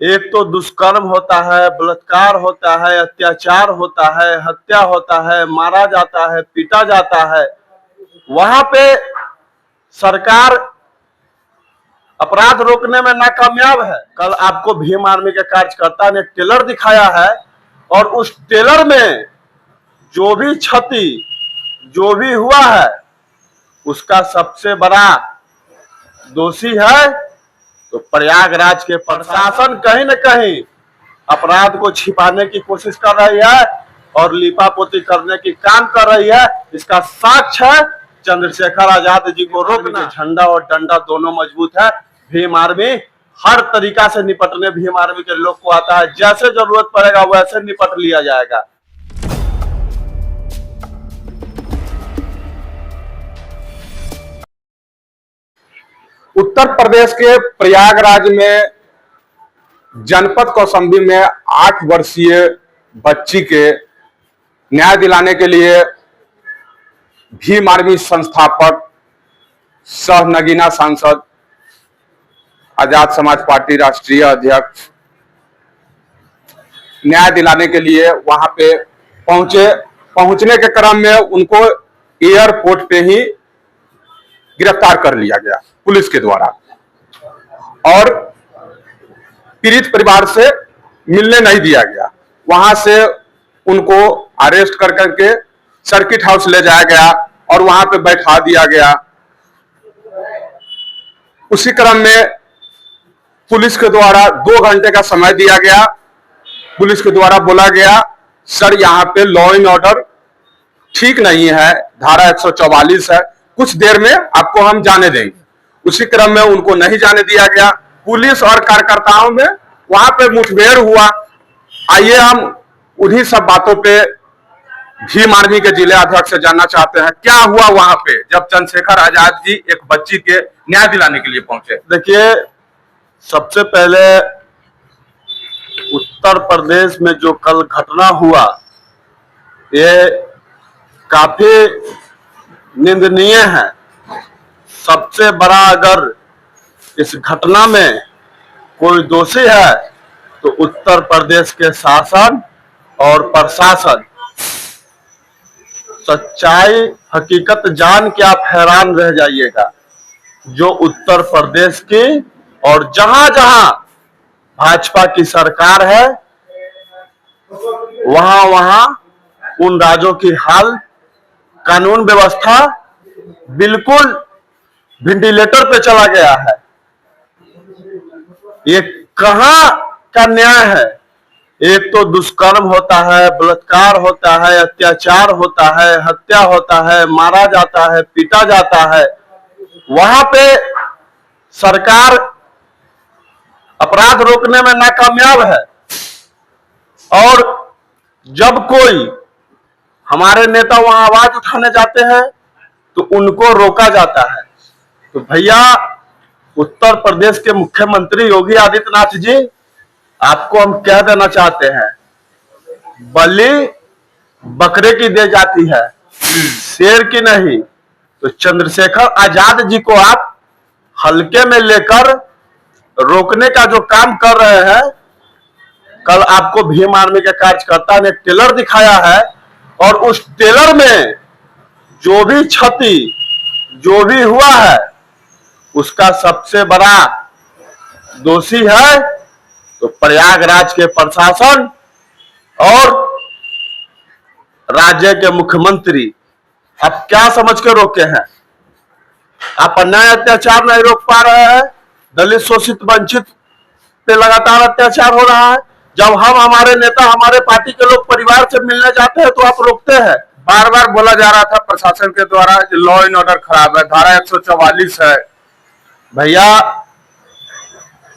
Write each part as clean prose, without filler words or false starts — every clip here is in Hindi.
एक तो दुष्कर्म होता है, बलात्कार होता है, अत्याचार होता है, हत्या होता है, मारा जाता है, पीटा जाता है। वहां पे सरकार अपराध रोकने में नाकामयाब है। कल आपको भीम आर्मी के कार्यकर्ता ने टेलर दिखाया है और उस टेलर में जो भी क्षति जो भी हुआ है उसका सबसे बड़ा दोषी है तो प्रयागराज के प्रशासन कहीं न कहीं अपराध को छिपाने की कोशिश कर रही है और लीपापोती करने की काम कर रही है। इसका साक्ष्य है चंद्रशेखर आजाद जी को रोकना। झंडा और डंडा दोनों मजबूत है। भीम आर्मी हर तरीका से निपटने भीम आर्मी के लोग को आता है। जैसे जरूरत पड़ेगा वैसे निपट लिया जाएगा। उत्तर प्रदेश के प्रयागराज में जनपद कौशाम्बी में 8 वर्षीय बच्ची के न्याय दिलाने के लिए भीम आर्मी संस्थापक सह नगीना सांसद आजाद समाज पार्टी राष्ट्रीय अध्यक्ष न्याय दिलाने के लिए वहां पे पहुंचने के क्रम में उनको एयरपोर्ट पे ही गिरफ्तार कर लिया गया पुलिस के द्वारा और पीड़ित परिवार से मिलने नहीं दिया गया। वहां से उनको अरेस्ट कर करके सर्किट हाउस ले जाया गया और वहां पे बैठा दिया गया। उसी क्रम में पुलिस के द्वारा 2 घंटे का समय दिया गया। पुलिस के द्वारा बोला गया सर यहाँ पे लॉ एंड ऑर्डर ठीक नहीं है, धारा 144 है, कुछ देर में आपको हम जाने देंगे। उसी क्रम में उनको नहीं जाने दिया गया। पुलिस और कार्यकर्ताओं में वहां पे मुठभेड़ हुआ। आइए हम उन्हीं सब बातों पे भीम आर्मी के जिला अध्यक्ष से जानना चाहते हैं क्या हुआ वहां पे जब चंद्रशेखर आजाद जी एक बच्ची के न्याय दिलाने के लिए पहुंचे। देखिए, सबसे पहले उत्तर प्रदेश में जो कल घटना हुआ ये काफी निंदनीय है। सबसे बड़ा अगर इस घटना में कोई दोषी है तो उत्तर प्रदेश के शासन और प्रशासन। सच्चाई हकीकत जान के आप हैरान रह जाइएगा। जो उत्तर प्रदेश की और जहां जहां भाजपा की सरकार है वहां वहां उन राज्यों की हाल कानून व्यवस्था बिल्कुल वेंटिलेटर पे चला गया है। ये कहां का न्याय है? एक तो दुष्कर्म होता है, बलात्कार होता है, अत्याचार होता है, हत्या होता है, मारा जाता है, पीटा जाता है। वहां पे सरकार अपराध रोकने में नाकामयाब है और जब कोई हमारे नेता वहां आवाज उठाने जाते हैं तो उनको रोका जाता है। तो भैया, उत्तर प्रदेश के मुख्यमंत्री योगी आदित्यनाथ जी, आपको हम कह देना चाहते हैं, बलि बकरे की दे जाती है, शेर की नहीं। तो चंद्रशेखर आजाद जी को आप हल्के में लेकर रोकने का जो काम कर रहे हैं। कल आपको भीम आर्मी के कार्यकर्ता ने टेलर दिखाया है और उस टेलर में जो भी क्षति जो भी हुआ है उसका सबसे बड़ा दोषी है तो प्रयागराज के प्रशासन और राज्य के मुख्यमंत्री। आप क्या समझ के रोके हैं? आप अन्याय अत्याचार नहीं रोक पा रहे हैं। दलित शोषित वंचित पे लगातार अत्याचार हो रहा है। जब हम हमारे नेता हमारे पार्टी के लोग परिवार से मिलने जाते हैं तो आप रोकते हैं। बार बार बोला जा रहा था प्रशासन के द्वारा लॉ एंड ऑर्डर खराब है, धारा 144 है। भैया,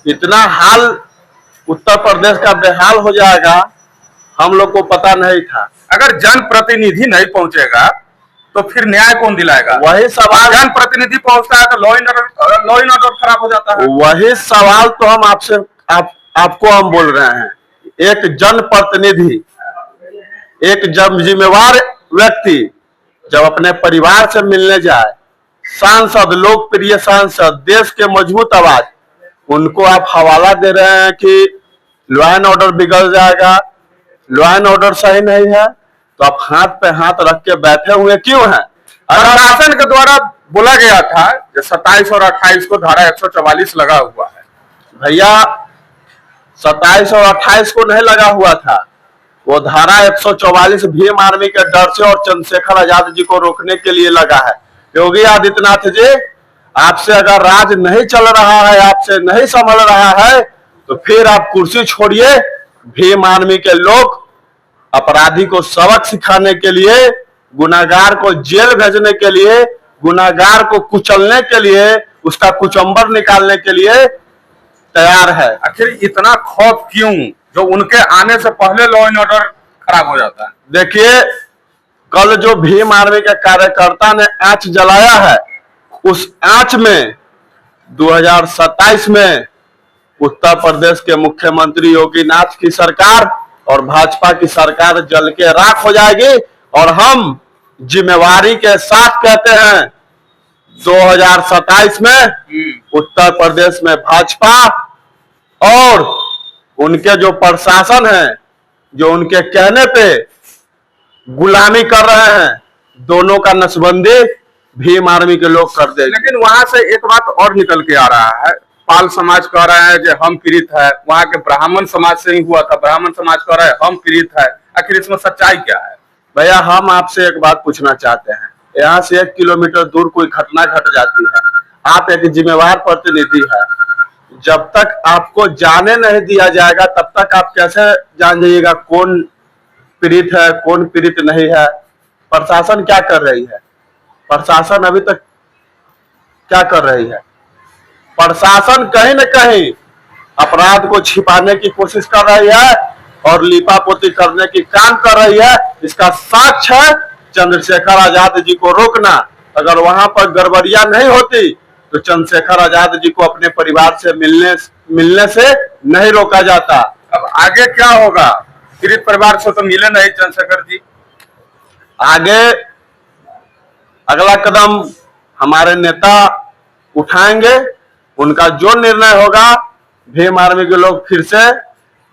इतना हाल उत्तर प्रदेश का बेहाल हो जाएगा हम लोग को पता नहीं था। अगर जनप्रतिनिधि नहीं पहुंचेगा तो फिर न्याय कौन दिलाएगा? वही सवाल। जनप्रतिनिधि पहुंचता है तो लॉ एंड ऑर्डर खराब हो जाता है। वही सवाल तो हम आपसे आपको हम बोल रहे हैं। एक जनप्रतिनिधि, एक जिम्मेवार व्यक्ति जब अपने परिवार से मिलने जाए, सांसद, लोकप्रिय सांसद, देश के मजबूत आवाज, उनको आप हवाला दे रहे हैं कि लॉ एंड ऑर्डर बिगड़ जाएगा, लॉ एंड ऑर्डर सही नहीं है, तो आप हाथ पे हाथ रख के बैठे हुए क्यों हैं? अगर प्रशासन के द्वारा बोला गया था कि 27 और 28 को धारा 144 लगा हुआ है। भैया 27 और 28 को नहीं लगा हुआ था, वो धारा 144 भीम आर्मी के डर से और चंद्रशेखर आजाद जी को रोकने के लिए लगा है। योगी आदित्यनाथ जी, आपसे अगर राज नहीं चल रहा है, आपसे नहीं संभल रहा है, तो फिर आप कुर्सी छोड़िए। भीम आर्मी के लोग अपराधी को सबक सिखाने के लिए, गुनाहगार को जेल भेजने के लिए, गुनाहगार को कुचलने के लिए, उसका कुचंबर निकालने के लिए तैयार है। आखिर इतना खौफ क्यों, जो उनके आने से पहले लॉ एंड ऑर्डर खराब हो जाता है? देखिए, कल जो भीम आर्मी के कार्यकर्ता ने आंच जलाया है, उस आंच में 2027 में उत्तर प्रदेश के मुख्यमंत्री योगी नाथ की सरकार और भाजपा की सरकार जल के राख हो जाएगी। और हम जिम्मेवारी के साथ कहते हैं, 2027 में उत्तर प्रदेश में भाजपा और उनके जो प्रशासन है, जो उनके कहने पे गुलामी कर रहे हैं, दोनों का नसबंदी भीम आर्मी के लोग कर देंगे। लेकिन वहां से एक बात और निकल के आ रहा है, पाल समाज कह रहे हैं कि हम पीड़ित है, वहां के ब्राह्मण समाज से ही हुआ था, ब्राह्मण समाज कह रहा है हम पीड़ित है। आखिर इसमें सच्चाई क्या है? भैया, हम आपसे एक बात पूछना चाहते हैं। यहाँ से 1 किलोमीटर दूर कोई घटना घट जाती है, आप एक जिम्मेवार प्रतिनिधि है, जब तक आपको जाने नहीं दिया जाएगा तब तक आप कैसे जान जाइएगा कौन पीड़ित है, कौन पीड़ित नहीं है? प्रशासन क्या कर रही है? प्रशासन अभी तक क्या कर रही है? प्रशासन कहीं न कहीं अपराध को छिपाने की कोशिश कर रही है और लीपापोती करने की काम कर रही है। इसका साक्ष्य है चंद्रशेखर आजाद जी को रोकना। अगर वहां पर गड़बड़ियां नहीं होती तो चंद्रशेखर आजाद जी को अपने परिवार से मिलने से नहीं रोका जाता। अब आगे क्या होगा? पीड़ित परिवार से तो मिले नहीं चंद्रशेखर जी। आगे अगला कदम हमारे नेता उठाएंगे, उनका जो निर्णय होगा। भीम आर्मी के लोग फिर से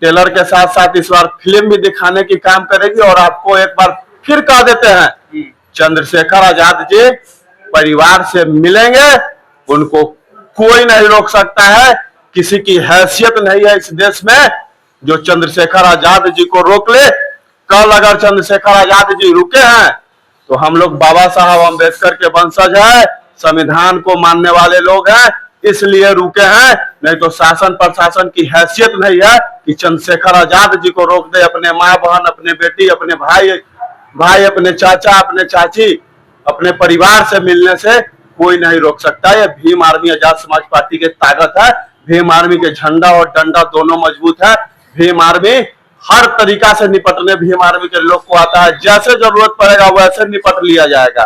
टेलर के साथ साथ इस बार फिल्म भी दिखाने की काम करेगी। और आपको एक बार फिर कह देते हैं, चंद्रशेखर आजाद जी परिवार से मिलेंगे, उनको कोई नहीं रोक सकता है। किसी की हैसियत नहीं है इस देश में जो चंद्रशेखर आजाद जी को रोक ले। कल अगर चंद्रशेखर आजाद जी रुके हैं तो हम लोग बाबा साहब अम्बेडकर के वंशज हैं, संविधान को मानने वाले लोग हैं, इसलिए रुके हैं। नहीं तो शासन प्रशासन की हैसियत नहीं है कि चंद्रशेखर आजाद जी को रोक दे। अपने माँ बहन, अपने बेटी, अपने भाई, अपने चाचा, अपने चाची, अपने परिवार से मिलने से कोई नहीं रोक सकता। ये भीम आर्मी आजाद समाज पार्टी की ताकत है। भीम आर्मी के झंडा और डंडा दोनों मजबूत है। भीम आर्मी हर तरीका से निपटने भीम आर्मी के लोग को आता है। जैसे जरूरत पड़ेगा वैसे निपट लिया जाएगा।